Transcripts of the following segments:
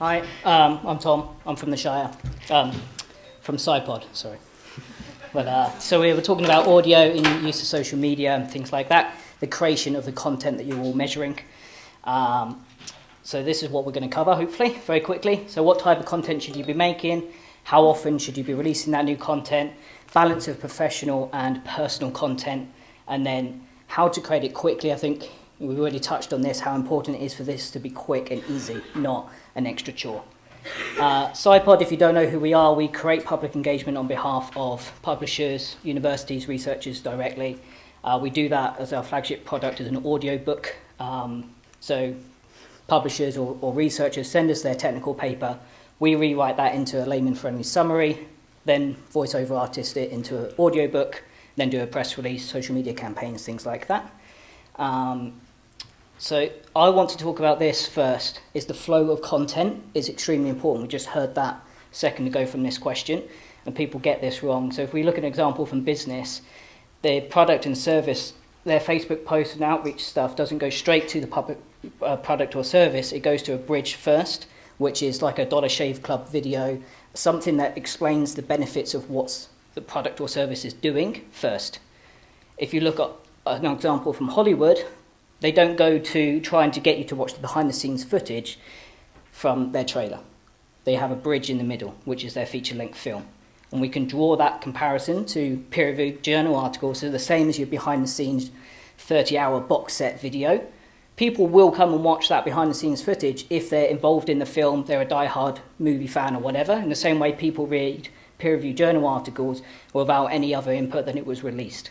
Hi, I'm Tom. I'm from the Shire, from Scipod, sorry. So we were talking about audio in use of social media and things like that, the creation of the content that you're all measuring. So this is what we're going to cover, hopefully, very quickly. So what type of content should you be making? How often should you be releasing that new content? Balance of professional and personal content. And then how to create it quickly. I think we've already touched on this, how important it is for this to be quick and easy, not an extra chore. Scipod, if you don't know who we are, we create public engagement on behalf of publishers, universities, researchers directly. We do that as our flagship product as an audio book. So publishers or researchers send us their technical paper. We rewrite that into a layman-friendly summary, then voiceover artist it into an audio book, then do a press release, social media campaigns, things like that. So I want to talk about this first, is the flow of content is extremely important. We just heard that a second ago from this question, and people get this wrong. So if we look at an example from business, their product and service, their Facebook post and outreach stuff doesn't go straight to the public product or service. It goes to a bridge first, which is like a Dollar Shave Club video, something that explains the benefits of what the product or service is doing first. If you look at an example from Hollywood, they don't go to trying to get you to watch the behind-the-scenes footage from their trailer. They have a bridge in the middle, which is their feature-length film. And we can draw that comparison to peer-reviewed journal articles, so the same as your behind-the-scenes 30-hour box set video. People will come and watch that behind-the-scenes footage if they're involved in the film, they're a die-hard movie fan or whatever, in the same way people read peer-reviewed journal articles without any other input than it was released.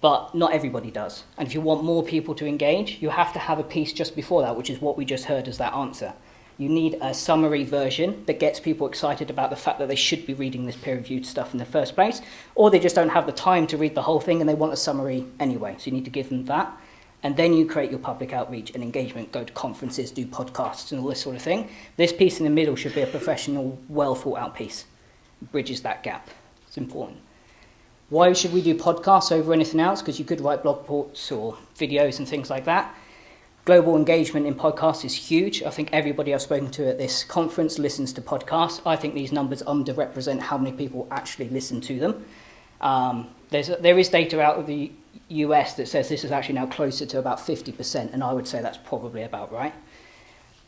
But not everybody does. And if you want more people to engage, you have to have a piece just before that, which is what we just heard as that answer. You need a summary version that gets people excited about the fact that they should be reading this peer-reviewed stuff in the first place, or they just don't have the time to read the whole thing and they want a summary anyway. So you need to give them that. And then you create your public outreach and engagement, go to conferences, do podcasts and all this sort of thing. This piece in the middle should be a professional, well thought out piece. It bridges that gap. It's important. Why should we do podcasts over anything else? Because you could write blog reports or videos and things like that. Global engagement in podcasts is huge. I think everybody I've spoken to at this conference listens to podcasts. I think these numbers underrepresent how many people actually listen to them. There is data out of the US that says this is actually now closer to about 50%, and I would say that's probably about right.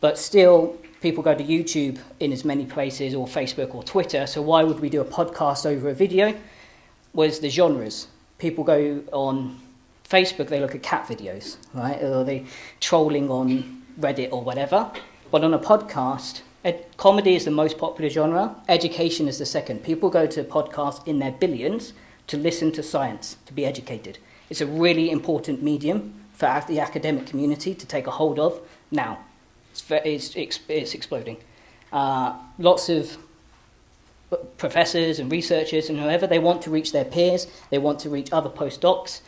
But still, people go to YouTube in as many places, or Facebook or Twitter, so why would we do a podcast over a video? Was the genres. People go on Facebook, they look at cat videos, right? Or they trolling on Reddit or whatever. But on a podcast, comedy is the most popular genre. Education is the second. People go to podcasts in their billions to listen to science, to be educated. It's a really important medium for the academic community to take a hold of now. It's exploding. Lots of professors and researchers and whoever, they want to reach their peers, they want to reach other postdocs.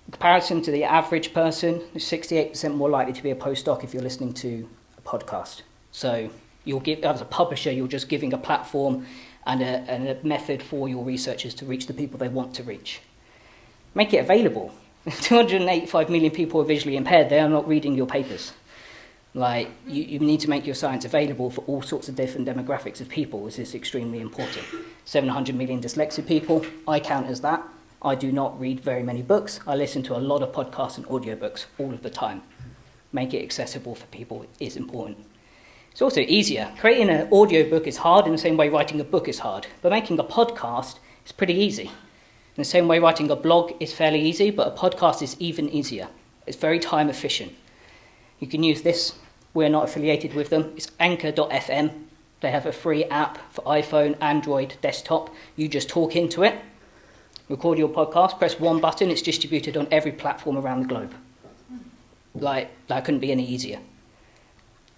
In comparison to the average person, 68% more likely to be a postdoc if you're listening to a podcast. So you'll give, as a publisher, you're just giving a platform and a method for your researchers to reach the people they want to reach. Make it available. 285 million people are visually impaired, they are not reading your papers. Like, you need to make your science available for all sorts of different demographics of people. This is extremely important. 700 million dyslexic people, I count as that. I do not read very many books. I listen to a lot of podcasts and audiobooks all of the time. Make it accessible for people is important. It's also easier. Creating an audiobook is hard in the same way writing a book is hard. But making a podcast is pretty easy. In the same way writing a blog is fairly easy, but a podcast is even easier. It's very time efficient. You can use this. We're not affiliated with them. It's anchor.fm. They have a free app for iPhone, Android, desktop. You just talk into it, record your podcast, press one button, it's distributed on every platform around the globe. Like, that couldn't be any easier.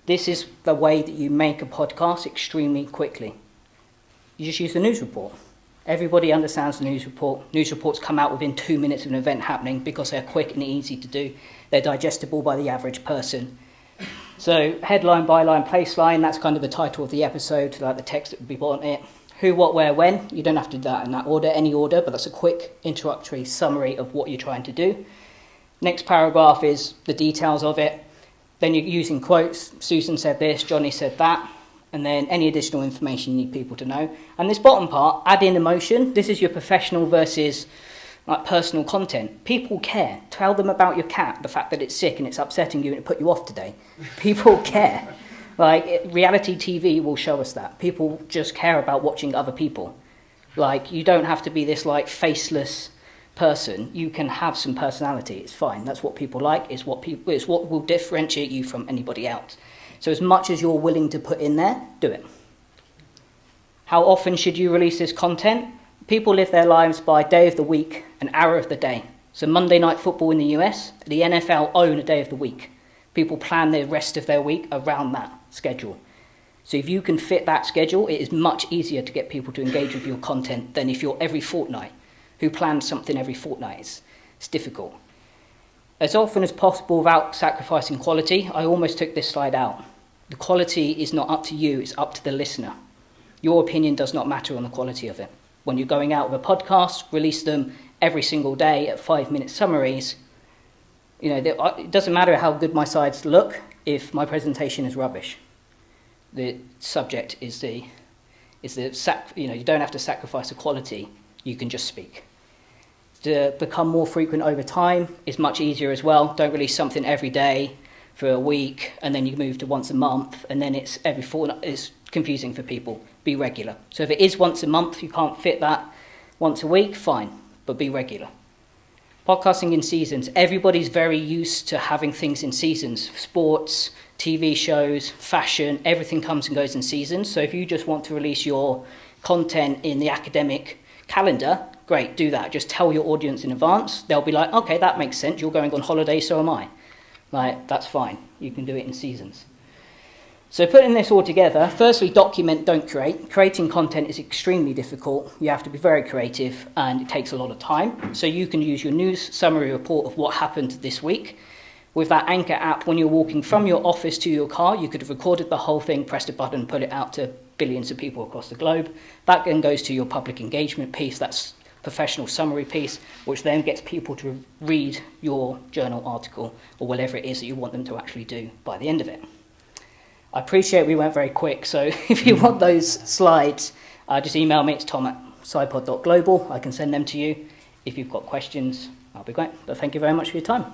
This is the way that you make a podcast extremely quickly. You just use the news report. Everybody understands the news report. News reports come out within 2 minutes of an event happening because they're quick and easy to do. They're digestible by the average person. So headline, byline, placeline, that's kind of the title of the episode, like the text that would be on it. Who, what, where, when. You don't have to do that in that order, any order, but that's a quick introductory summary of what you're trying to do. Next paragraph is the details of it. Then you're using quotes. Susan said this, Johnny said that. And then any additional information you need people to know. And this bottom part, add in emotion. This is your professional versus like personal content. People care. Tell them about your cat, the fact that it's sick and it's upsetting you and it put you off today. People care. Like, reality TV will show us that. People just care about watching other people. Like, you don't have to be this, like, faceless person. You can have some personality. It's fine. That's what people like. It's what will differentiate you from anybody else. So as much as you're willing to put in there, do it. How often should you release this content? People live their lives by day of the week, an hour of the day. So Monday Night Football in the US, the NFL own a day of the week. People plan the rest of their week around that schedule. So if you can fit that schedule, it is much easier to get people to engage with your content than if you're every fortnight. Who plans something every fortnight? It's difficult. As often as possible without sacrificing quality, I almost took this slide out. The quality is not up to you, it's up to the listener. Your opinion does not matter on the quality of it. When you're going out with a podcast, release them every single day at 5-minute summaries. You know, it doesn't matter how good my slides look if my presentation is rubbish. The subject is you don't have to sacrifice the quality, you can just speak. To become more frequent over time is much easier as well. Don't release something every day for a week and then you move to once a month and then it's every fortnight. It's confusing for people. Be regular. So if it is once a month, you can't fit that once a week, fine, but be regular. Podcasting in seasons. Everybody's very used to having things in seasons. Sports, TV shows, fashion, everything comes and goes in seasons. So if you just want to release your content in the academic calendar, great, do that. Just tell your audience in advance. They'll be like, okay, that makes sense. You're going on holiday, so am I. Like, that's fine. You can do it in seasons. So putting this all together, firstly, document, don't create. Creating content is extremely difficult. You have to be very creative and it takes a lot of time. So you can use your news summary report of what happened this week. With that Anchor app, when you're walking from your office to your car, you could have recorded the whole thing, pressed a button, put it out to billions of people across the globe. That then goes to your public engagement piece, that's professional summary piece, which then gets people to read your journal article or whatever it is that you want them to actually do by the end of it. I appreciate we went very quick, so if you want those slides, just email me. It's tom@scipod.global. I can send them to you. If you've got questions, I'll be great. But thank you very much for your time.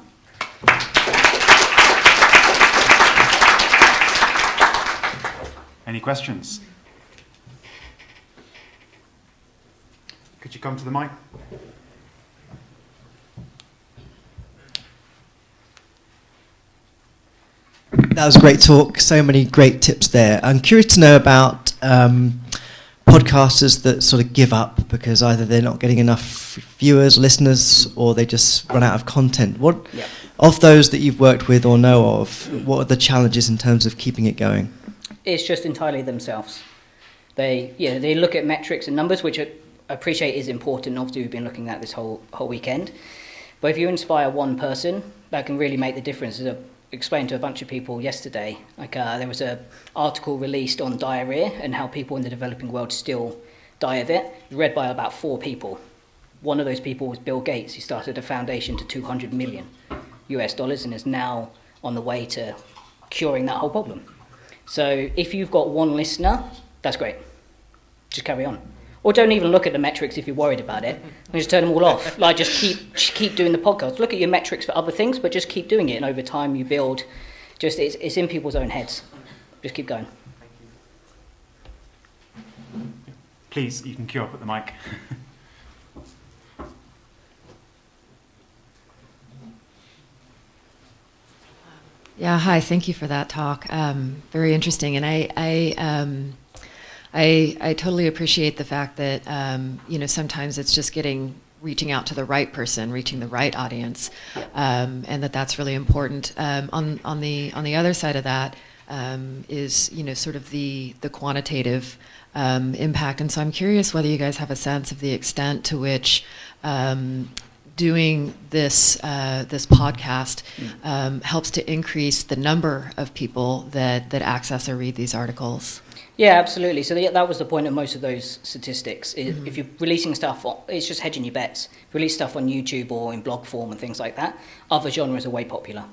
Any questions? Could you come to the mic? That was a great talk. So many great tips there. I'm curious to know about podcasters that sort of give up because either they're not getting enough viewers, listeners, or they just run out of content. Of those that you've worked with or know of, what are the challenges in terms of keeping it going? It's just entirely themselves. They look at metrics and numbers, which I appreciate is important. Obviously, we've been looking at this whole weekend. But if you inspire one person, that can really make the difference. As I explained to a bunch of people yesterday, there was an article released on diarrhea and how people in the developing world still die of it. It was read by about 4 people. One of those people was Bill Gates. He started a foundation to $200 million and is now on the way to curing that whole problem. So if you've got one listener, that's great. Just carry on. Or don't even look at the metrics if you're worried about it. Just turn them all off. Like, just keep doing the podcast. Look at your metrics for other things, but just keep doing it. And over time, you build. It's in people's own heads. Just keep going. Please, you can queue up at the mic. Yeah, hi. Thank you for that talk. Very interesting, and I totally appreciate the fact that sometimes it's just reaching out to the right person, reaching the right audience, and that's really important. On the other side of that is sort of the quantitative impact, and so I'm curious whether you guys have a sense of the extent to which doing this podcast helps to increase the number of people that access or read these articles. Yeah, absolutely. So that was the point of most of those statistics. If you're releasing stuff, it's just hedging your bets. If you release stuff on YouTube or in blog form and things like that, other genres are way popular.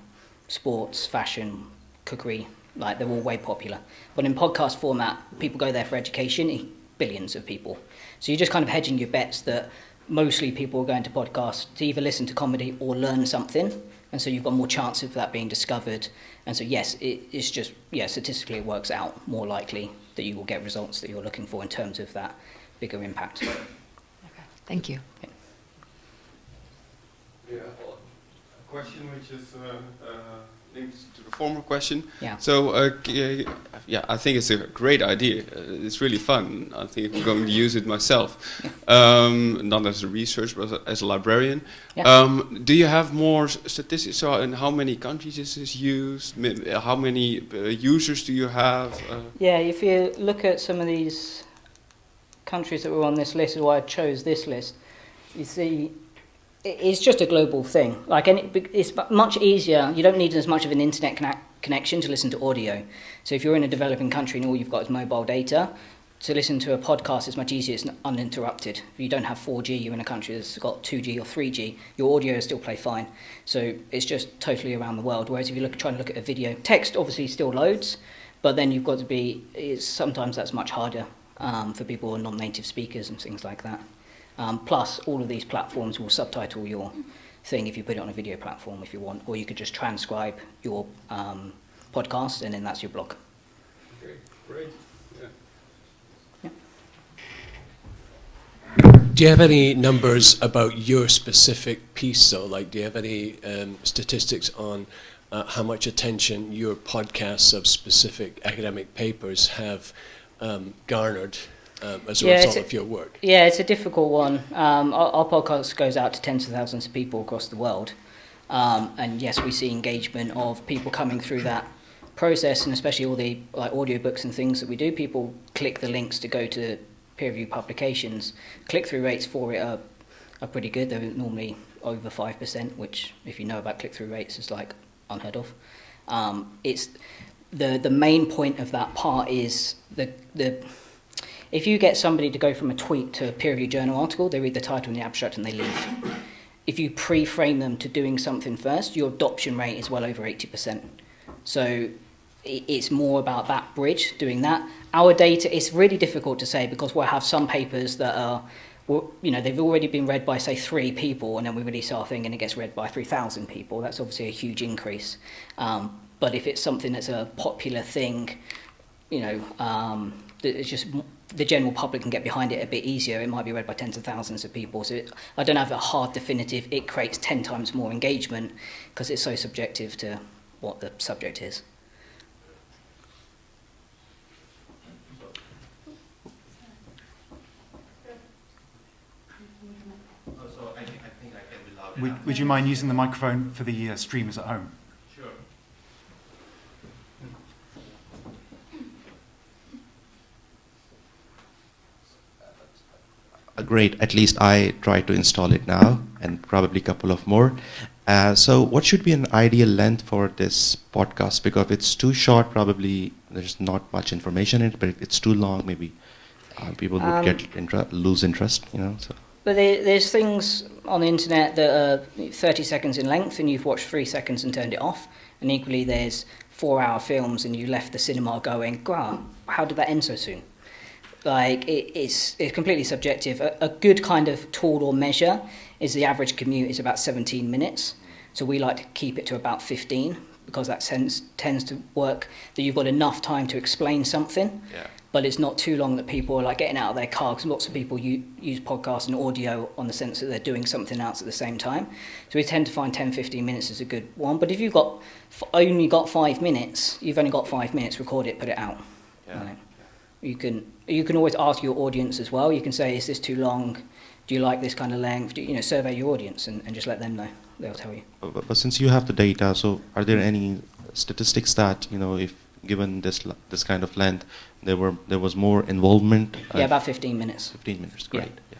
Sports, fashion, cookery, Like, they're all way popular. But in podcast format, people go there for education, billions of people. So you're just kind of hedging your bets that mostly people are going to podcasts to either listen to comedy or learn something. And so you've got more chance of that being discovered. And so, yes, it's just, statistically it works out more likely that you will get results that you're looking for in terms of that bigger impact. Okay. Thank you. Yeah, a question which is linked to the former question. Yeah. So, I think it's a great idea. It's really fun. I think I'm going to use it myself, not as a researcher, but as a librarian. Yeah. Do you have more statistics? So, in how many countries is this used? How many users do you have? Yeah, if you look at some of these countries that were on this list, is why I chose this list, you see it's just a global thing. Like, it's much easier. You don't need as much of an internet connection to listen to audio. So if you're in a developing country and all you've got is mobile data, to listen to a podcast is much easier. It's uninterrupted. If you don't have 4G, you're in a country that's got 2G or 3G, your audio will still play fine. So it's just totally around the world. Whereas if you try and look at a video, text obviously still loads, but then you've got to sometimes that's much harder for people who are non-native speakers and things like that. Plus, all of these platforms will subtitle your thing if you put it on a video platform if you want, or you could just transcribe your podcast and then that's your blog. Okay, great. Yeah. Do you have any numbers about your specific piece, though? Like, do you have any statistics on how much attention your podcasts of specific academic papers have garnered as a result of your work? Yeah, it's a difficult one. Our podcast goes out to tens of thousands of people across the world. And yes, we see engagement of people coming through that process, and especially all the audiobooks and things that we do. People click the links to go to peer-reviewed publications. Click-through rates for it are pretty good. They're normally over 5%, which, if you know about click-through rates, is like unheard of. It's the main point of that part is the if you get somebody to go from a tweet to a peer-reviewed journal article, they read the title and the abstract and they leave. If you pre-frame them to doing something first, your adoption rate is well over 80%. So it's more about that bridge, doing that. Our data, it's really difficult to say because we'll have some papers that are, they've already been read by, say, 3 people, and then we release our thing and it gets read by 3,000 people. That's obviously a huge increase. But if it's something that's a popular thing, it's just the general public can get behind it a bit easier. It might be read by tens of thousands of people. So I don't have a hard definitive, it creates 10 times more engagement because it's so subjective to what the subject is. Would you mind using the microphone for the streamers at home? Great. At least I tried to install it now, and probably a couple of more. So what should be an ideal length for this podcast? Because if it's too short, probably there's not much information in it, but if it's too long, maybe people would lose interest, So. But there's things on the internet that are 30 seconds in length and you've watched 3 seconds and turned it off. And equally there's 4-hour films and you left the cinema going, wow, how did that end so soon? Like, it's completely subjective. A good kind of tool or measure is the average commute is about 17 minutes. So we like to keep it to about 15 because that tends to work, that you've got enough time to explain something. Yeah. But it's not too long that people are like getting out of their car, because lots of people use podcasts and audio on the sense that they're doing something else at the same time. So we tend to find 10-15 minutes is a good one. But if you've only got 5 minutes, you've only got 5 minutes, record it, put it out. Yeah. Right? You can always ask your audience as well. You can say, is this too long? Do you like this kind of length? Survey your audience and just let them know. They'll tell you. But since you have the data, so are there any statistics that, if given this kind of length, there was more involvement? Yeah, about 15 minutes. 15 minutes, great. Yeah.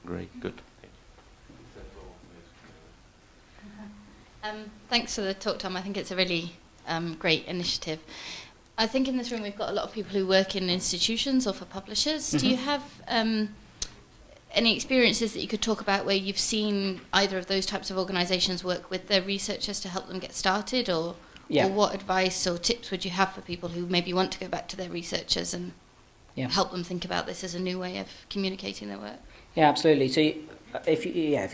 Great, good. Thanks for the talk, Tom. I think it's a really great initiative. I think in this room we've got a lot of people who work in institutions or for publishers. Mm-hmm. Do you have any experiences that you could talk about where you've seen either of those types of organisations work with their researchers to help them get started, or Yeah. Or what advice or tips would you have for people who maybe want to go back to their researchers and help them think about this as a new way of communicating their work? Yeah, absolutely. So if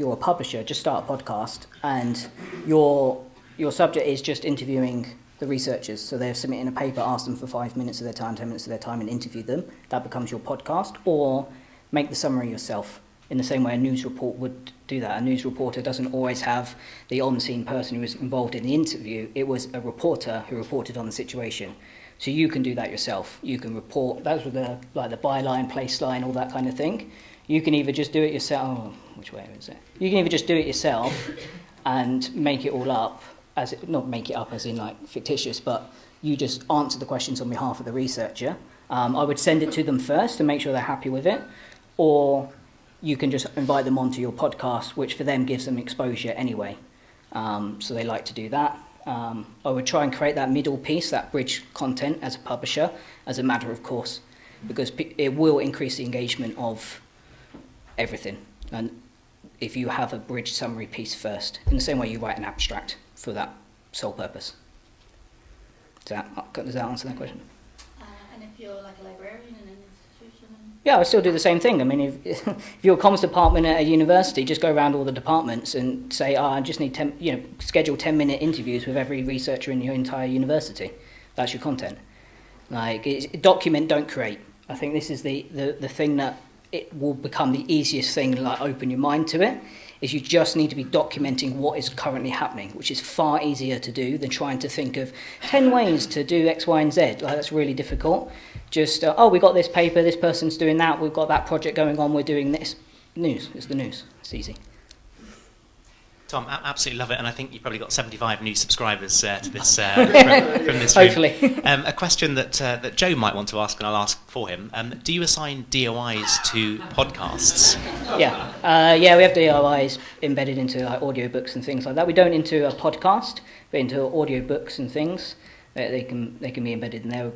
you're a publisher, just start a podcast, and your subject is just interviewing the researchers. So they're submitting a paper, ask them for 5 minutes of their time, 10 minutes of their time, and interview them. That becomes your podcast. Or make the summary yourself, in the same way a news report would do that. A news reporter doesn't always have the on-scene person who was involved in the interview. It was a reporter who reported on the situation. So you can do that yourself. You can report. That's with the byline, place line, all that kind of thing. You can either just do it yourself. Oh, which way is it? You can either just do it yourself and make it all up, not make it up as in like fictitious, but you just answer the questions on behalf of the researcher. I would send it to them first to make sure they're happy with it, or you can just invite them onto your podcast, which for them gives them exposure anyway. So they like to do that. I would try and create that middle piece, that bridge content as a publisher, as a matter of course, because it will increase the engagement of everything. And if you have a bridge summary piece first, in the same way you write an abstract for that sole purpose. Does that answer that question? And if you're like a librarian in an institution? Yeah, I still do the same thing. I mean, if you're a comms department at a university, just go around all the departments and say, I just need schedule 10-minute interviews with every researcher in your entire university. That's your content. Document, don't create. I think this is the thing that it will become the easiest thing, open your mind to it, is you just need to be documenting what is currently happening, which is far easier to do than trying to think of 10 ways to do X, Y, and Z. That's really difficult. Just, we got this paper, this person's doing that, we've got that project going on, we're doing this. News, it's the news. It's easy. Tom, absolutely love it, and I think you've probably got 75 new subscribers to this from this room. Hopefully. A question that Joe might want to ask, and I'll ask for him. Do you assign DOIs to podcasts? Yeah, we have DOIs embedded into audiobooks and things like that. We don't into a podcast, but into audiobooks and things. They can be embedded in there.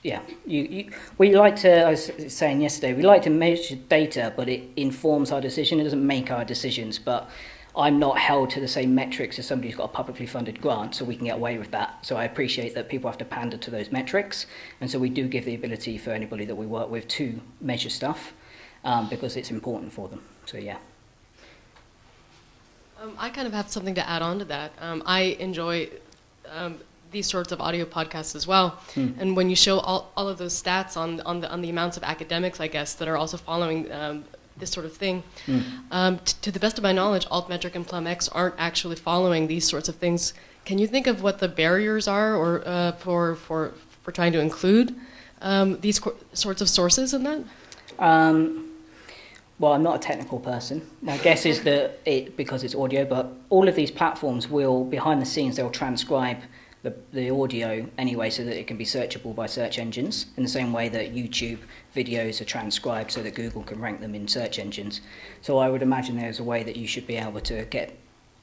Yeah, we like to, I was saying yesterday, we like to measure data, but it informs our decision. It doesn't make our decisions, but I'm not held to the same metrics as somebody who's got a publicly funded grant, so we can get away with that. So I appreciate that people have to pander to those metrics, and so we do give the ability for anybody that we work with to measure stuff, because it's important for them. So yeah. I kind of have something to add on to that. I enjoy these sorts of audio podcasts as well, and when you show all of those stats on the amounts of academics, I guess, that are also following this sort of thing. To the best of my knowledge, Altmetric and PlumX aren't actually following these sorts of things. Can you think of what the barriers are, or for trying to include these sorts of sources in that? Well, I'm not a technical person. My guess is that because it's audio, but all of these platforms will, behind the scenes, they'll transcribe the audio anyway, so that it can be searchable by search engines, in the same way that YouTube videos are transcribed so that Google can rank them in search engines. So I would imagine there's a way that you should be able to get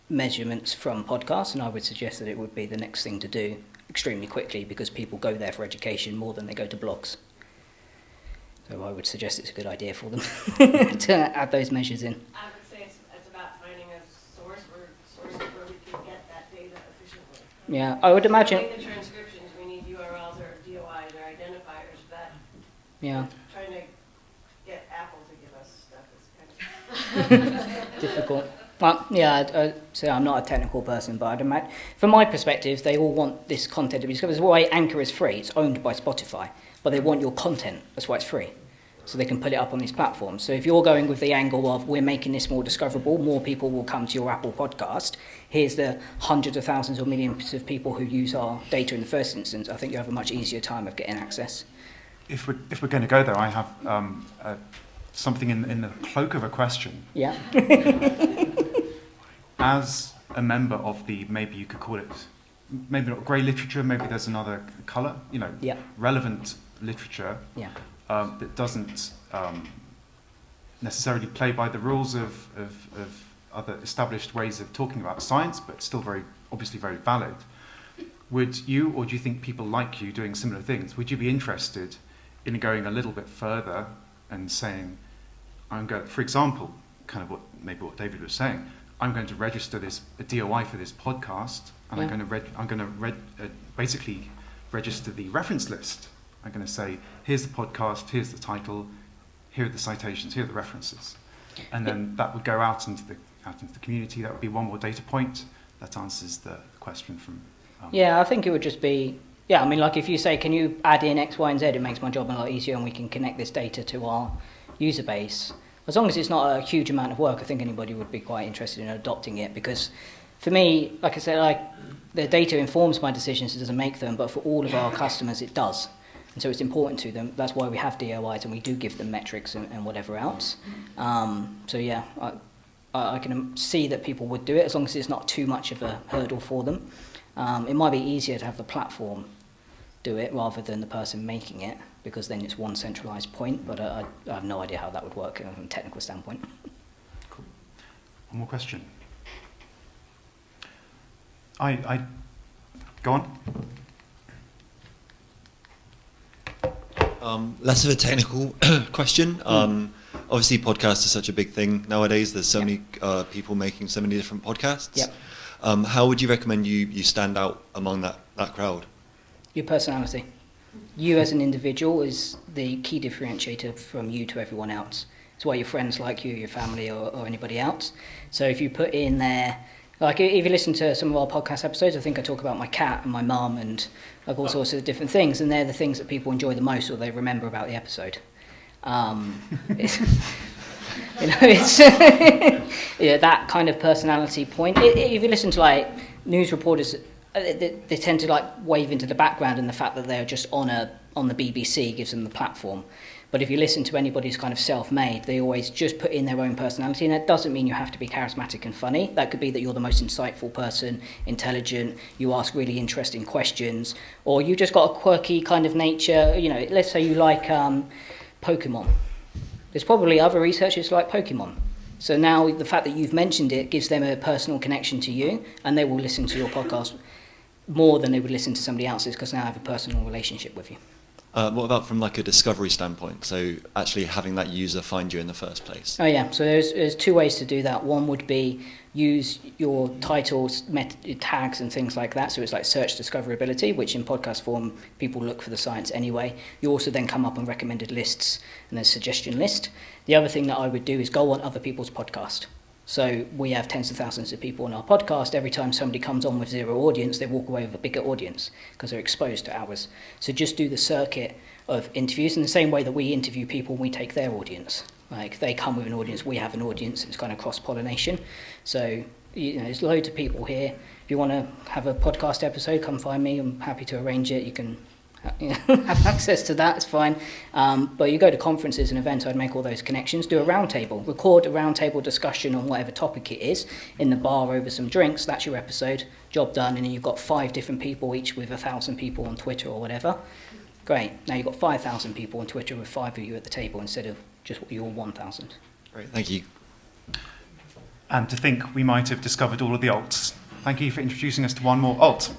measurements from podcasts, and I would suggest that it would be the next thing to do extremely quickly, because people go there for education more than they go to blogs. So I would suggest it's a good idea for them to add those measures in. I would say it's about finding a source where we can get that data efficiently. Yeah, I would imagine. To make the transcriptions, we need URLs or DOIs or identifiers. That trying to get Apple to give us stuff is kind of difficult. I'd say I'm not a technical person, but I'd imagine, from my perspective, they all want this content to be discovered. That's why Anchor is free. It's owned by Spotify, but they want your content. That's why it's free, so they can put it up on these platforms. So if you're going with the angle of we're making this more discoverable, more people will come to your Apple podcast, here's the hundreds of thousands or millions of people who use our data in the first instance, I think you have a much easier time of getting access. If we're going to go there, I have something in the cloak of a question. Yeah. As a member of maybe you could call it, maybe not grey literature, maybe there's another colour, relevant literature that doesn't necessarily play by the rules of other established ways of talking about science, but still obviously very valid. Would you, or do you think people like you doing similar things, would you be interested in going a little bit further and saying, for example, kind of what David was saying, I'm going to register a DOI for this podcast, and I'm going to basically register the reference list. I'm going to say, here's the podcast, here's the title, here are the citations, here are the references, and then that would go out into the community. That would be one more data point. That answers the question from. Yeah, I think it would just be. Yeah, I mean, like if you say, can you add in X, Y, and Z, it makes my job a lot easier, and we can connect this data to our user base. As long as it's not a huge amount of work, I think anybody would be quite interested in adopting it, because for me, like I said, the data informs my decisions, it doesn't make them, but for all of our customers it does. And so it's important to them. That's why we have DOIs, and we do give them metrics and whatever else. So yeah, I can see that people would do it as long as it's not too much of a hurdle for them. It might be easier to have the platform do it rather than the person making it, because then it's one centralised point, but I have no idea how that would work from a technical standpoint. Cool. One more question. Go on. Less of a technical question. Obviously, podcasts are such a big thing nowadays. There's so many people making so many different podcasts. Yep. How would you recommend you stand out among that crowd? Your personality. You as an individual is the key differentiator from you to everyone else. It's why your friends like you, your family, or anybody else. So if you put in there, like if you listen to some of our podcast episodes, I think I talk about my cat and my mum and like all sorts of different things, and they're the things that people enjoy the most or they remember about the episode. It's that kind of personality point. If you listen to like news reporters, they tend to like wave into the background, and the fact that they're just on the BBC gives them the platform. But if you listen to anybody who's kind of self-made, they always just put in their own personality, and that doesn't mean you have to be charismatic and funny. That could be that you're the most insightful person, intelligent, you ask really interesting questions, or you just got a quirky kind of nature. Let's say you like Pokemon. There's probably other researchers like Pokemon. So now the fact that you've mentioned it gives them a personal connection to you, and they will listen to your podcast more than they would listen to somebody else's, because now I have a personal relationship with you. What about from like a discovery standpoint? So actually having that user find you in the first place. Oh yeah, so there's two ways to do that. One would be use your titles, tags and things like that. So it's like search discoverability, which in podcast form, people look for the science anyway. You also then come up on recommended lists and there's suggestion list. The other thing that I would do is go on other people's podcast. So we have tens of thousands of people on our podcast. Every time somebody comes on with zero audience, they walk away with a bigger audience because they're exposed to ours. So just do the circuit of interviews in the same way that we interview people, we take their audience. Like they come with an audience, we have an audience, it's kind of cross-pollination. So there's loads of people here. If you want to have a podcast episode, come find me. I'm happy to arrange it. You can have access to that, it's fine. But you go to conferences and events, I'd make all those connections, do a roundtable, record a roundtable discussion on whatever topic it is in the bar over some drinks. That's your episode, job done. And then you've got 5 different people, each with 1,000 people on Twitter or whatever. Great, now you've got 5,000 people on Twitter with 5 of you at the table instead of just your 1,000. Great, thank you. And to think we might have discovered all of the alts. Thank you for introducing us to one more alt.